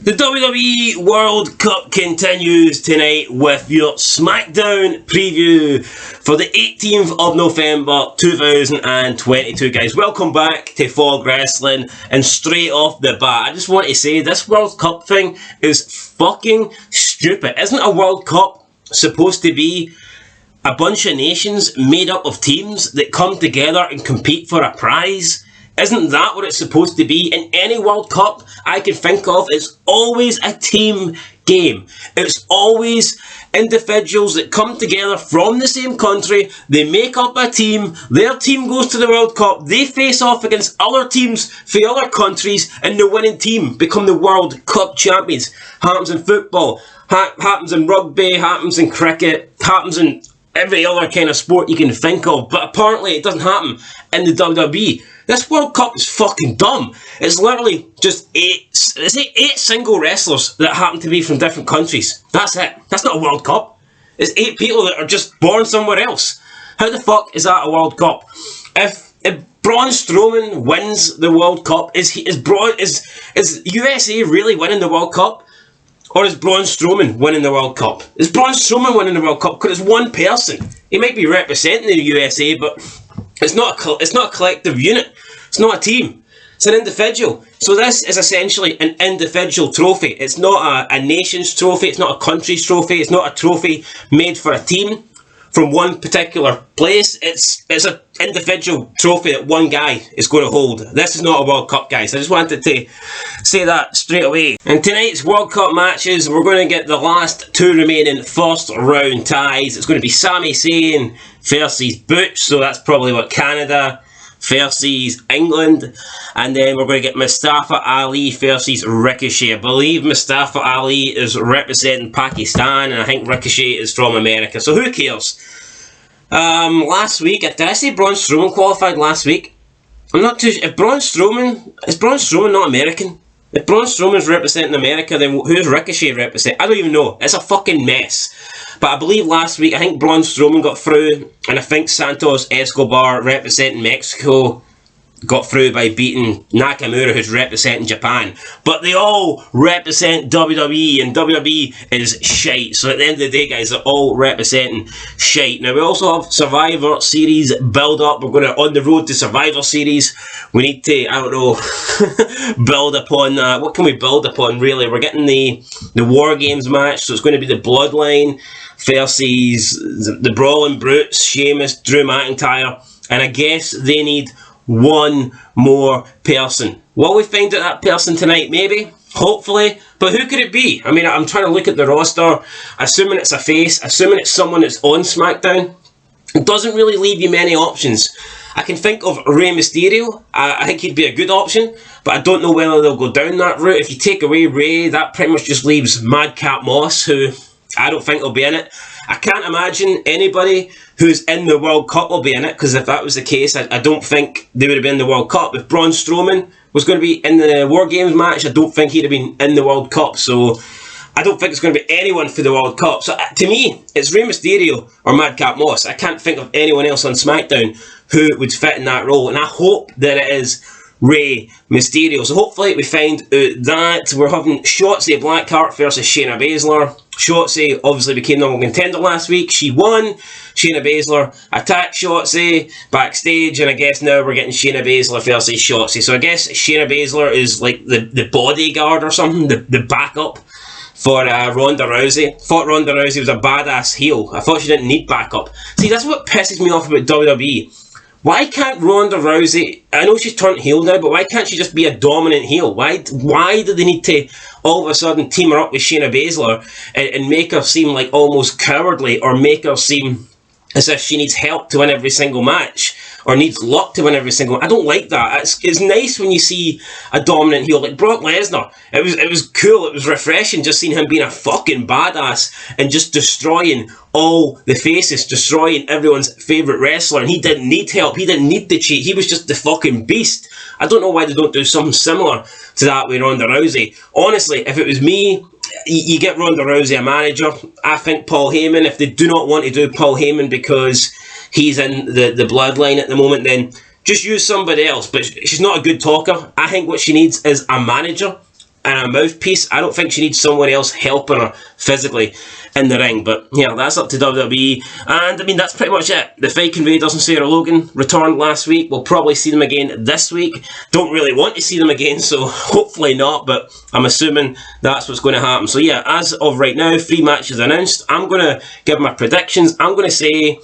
The WWE World Cup continues tonight with your SmackDown preview for the 18th of November 2022, guys. Welcome back to Fog Wrestling, and straight off the bat, I just want to say this World Cup thing is fucking stupid. Isn't a World Cup supposed to be a bunch of nations made up of teams that come together and compete for a prize? Isn't that what it's supposed to be? In any World Cup I can think of, it's always a team game. It's always individuals that come together from the same country, they make up a team, their team goes to the World Cup, they face off against other teams from other countries, and the winning team become the World Cup champions. Happens in football, happens in rugby, happens in cricket, happens in every other kind of sport you can think of, but apparently it doesn't happen in the WWE. This World Cup is fucking dumb. It's literally just eight single wrestlers that happen to be from different countries. That's it. That's not a World Cup. It's 8 people that are just born somewhere else. How the fuck is that a World Cup? If Braun Strowman wins the World Cup, is USA really winning the World Cup? Or is Braun Strowman winning the World Cup? Is Braun Strowman winning the World Cup? Because it's one person. He might be representing the USA, but it's not a collective unit. It's not a team. It's an individual. So this is essentially an individual trophy. It's not a nation's trophy. It's not a country's trophy. It's not a trophy made for a team from one particular place. It's an individual trophy that one guy is going to hold. This is not a World Cup, guys. I just wanted to say that straight away. In tonight's World Cup matches, we're going to get the last 2 remaining first round ties. It's going to be Sami Zayn versus Butch, so that's probably what, Canada versus England, and then we're going to get Mustafa Ali versus Ricochet. I believe Mustafa Ali is representing Pakistan, and I think Ricochet is from America, so who cares? Last week, did I say Braun Strowman qualified last week? I'm not too sure. Is Braun Strowman not American? If Braun Strowman's representing America, then who's Ricochet representing? I don't even know. It's a fucking mess. But I believe last week, I think Braun Strowman got through, and I think Santos Escobar, representing Mexico, got through by beating Nakamura, who's representing Japan. But they all represent WWE, and WWE is shite. So at the end of the day, guys, they're all representing shite. Now, we also have Survivor Series build-up. We're going to, on the road to Survivor Series, we need to, I don't know, build upon, what can we build upon, really? We're getting the War Games match, so it's going to be the Bloodline versus the Brawling Brutes, Sheamus, Drew McIntyre, and I guess they need one more person. Will we find out that person tonight? Maybe, hopefully, but who could it be? I mean, I'm trying to look at the roster, assuming it's a face, assuming it's someone that's on SmackDown. It doesn't really leave you many options. I can think of Rey Mysterio. I think he'd be a good option, but I don't know whether they'll go down that route. If you take away Rey, that pretty much just leaves Madcap Moss, who I don't think will be in it. I can't imagine anybody who's in the World Cup will be in it, because if that was the case, I don't think they would have been in the World Cup. If Braun Strowman was going to be in the War Games match, I don't think he'd have been in the World Cup. So I don't think it's going to be anyone for the World Cup. So to me, it's Rey Mysterio or Madcap Moss. I can't think of anyone else on SmackDown who would fit in that role, and I hope that it is Rey Mysterio. So hopefully we find out that. We're having Shotzi Blackheart versus Shayna Baszler. Shotzi obviously became number one contender last week. She won. Shayna Baszler attacked Shotzi backstage, and I guess now we're getting Shayna Baszler versus Shotzi. So I guess Shayna Baszler is like the bodyguard or something, the backup for Ronda Rousey. Thought Ronda Rousey was a badass heel. I thought she didn't need backup. See, that's what pisses me off about WWE. Why can't Ronda Rousey, I know she's turned heel now, but why can't she just be a dominant heel? Why do they need to all of a sudden team her up with Shayna Baszler and make her seem like almost cowardly, or make her seem as if she needs help to win every single match, or needs luck to win every single match? I don't like that. It's nice when you see a dominant heel like Brock Lesnar. It was cool, it was refreshing just seeing him being a fucking badass and just destroying all the faces, destroying everyone's favourite wrestler, and he didn't need help, he didn't need to cheat, he was just the fucking beast. I don't know why they don't do something similar to that with Ronda Rousey. Honestly, if it was me, you get Ronda Rousey a manager. I think Paul Heyman, if they do not want to do Paul Heyman because he's in the Bloodline at the moment, then just use somebody else. But she's not a good talker. I think what she needs is a manager and a mouthpiece. I don't think she needs someone else helping her physically in the ring. But yeah, that's up to WWE. And I mean, that's pretty much it. The Viking Raiders and Sarah Logan returned last week. We'll probably see them again this week. Don't really want to see them again, so hopefully not, but I'm assuming that's what's going to happen. So yeah, as of right now, 3 matches announced. I'm going to give my predictions. I'm going to say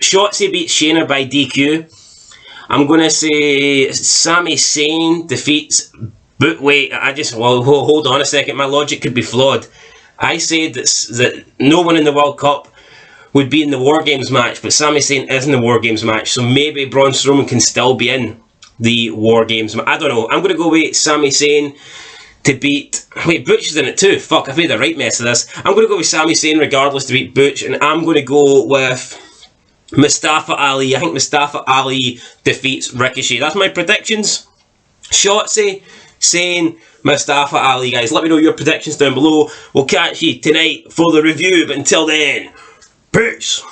Shotzi beats Shayna by DQ. I'm going to say Sami Zayn defeats... But wait, hold on a second. My logic could be flawed. I said that no one in the World Cup would be in the War Games match, but Sami Zayn is in the War Games match, so maybe Braun Strowman can still be in the War Games match. I don't know. I'm going to go with Sami Zayn to beat... Wait, Butch is in it too. Fuck, I've made a right mess of this. I'm going to go with Sami Zayn regardless to beat Butch, and I'm going to go with Mustafa Ali. I think Mustafa Ali defeats Ricochet. That's my predictions. Shotzi, Zayn, Mustafa Ali, guys. Let me know your predictions down below. We'll catch you tonight for the review, but until then, peace.